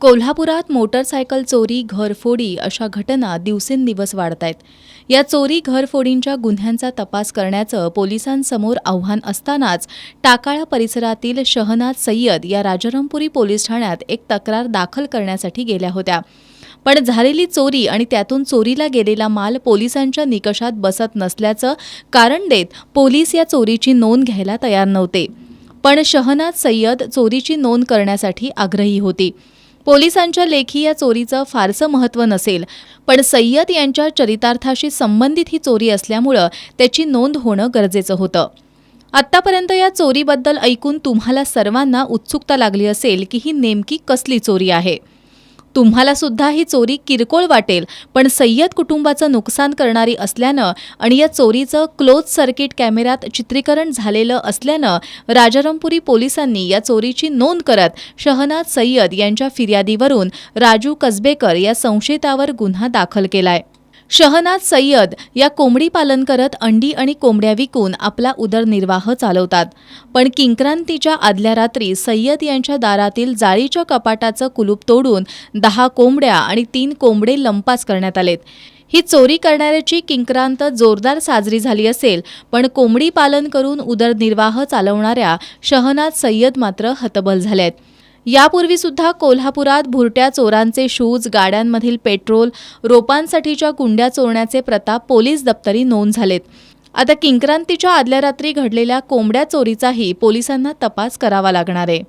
कोल्हापुरात मोटरसायकल चोरी, घरफोडी अशा घटना दिवसेंदिवस वाढतायत. या चोरी घरफोडींच्या गुन्ह्यांचा तपास करण्याचं पोलिसांसमोर आव्हान असतानाच टाकाळा परिसरातील शहनाज सय्यद या राजारामपुरी पोलीस ठाण्यात एक तक्रार दाखल करण्यासाठी गेल्या होत्या. पण झालेली चोरी आणि त्यातून चोरीला गेलेला माल पोलिसांच्या निकषात बसत नसल्याचं कारण देत पोलीस या चोरीची नोंद घ्यायला तयार नव्हते. पण शहनाज सय्यद चोरीची नोंद करण्यासाठी आग्रही होती. पोलिसांच्या लेखी या चोरीचं फारसं महत्त्व नसेल, पण सय्यद यांच्या चरितार्थाशी संबंधित ही चोरी असल्यामुळं त्याची नोंद होणं गरजेचं होतं. आत्तापर्यंत या चोरीबद्दल ऐकून तुम्हाला सर्वांना उत्सुकता लागली असेल की ही नेमकी कसली चोरी आहे. तुम्हाला सुद्धा ही चोरी किरकोळ वाटेल, पण सय्यद कुटुंबाचं नुकसान करणारी असल्यानं आणि या चोरीचं क्लोज सर्किट कॅमेऱ्यात चित्रीकरण झालेलं असल्यानं राजारामपुरी पोलिसांनी या चोरीची नोंद करत शहनाज सय्यद यांच्या फिर्यादीवरून राजू कसबेकर या संशयितावर गुन्हा दाखल केलाय. शहनाज सय्यद या कोंबडी पालन करत अंडी आणि कोंबड्या विकून आपला उदरनिर्वाह चालवतात. पण किंक्रांतीच्या आदल्या रात्री सय्यद यांच्या दारातील जाळीच्या कपाटाचं कुलूप तोडून 10 कोंबड्या आणि 3 कोंबडे लंपास करण्यात आलेत. ही चोरी करणाऱ्याची किंक्रांत जोरदार साजरी झाली असेल, पण कोंबडी पालन करून उदरनिर्वाह चालवणाऱ्या शहनाज सय्यद मात्र हतबल झालेत. यापूर्वी सुद्धा कोल्हापुरात भुरट्या चोरांचे शूज, गाड्यांमधील पेट्रोल, रोपांसाठीच्या कुंड्या चोरण्याचे प्रताप पोलीस दप्तरी नोंद झालेत. आता किंक्रांतीच्या आदल्या रात्री घडलेल्या कोंबड्या चोरीचाही पोलिसांना तपास करावा लागणार आहे.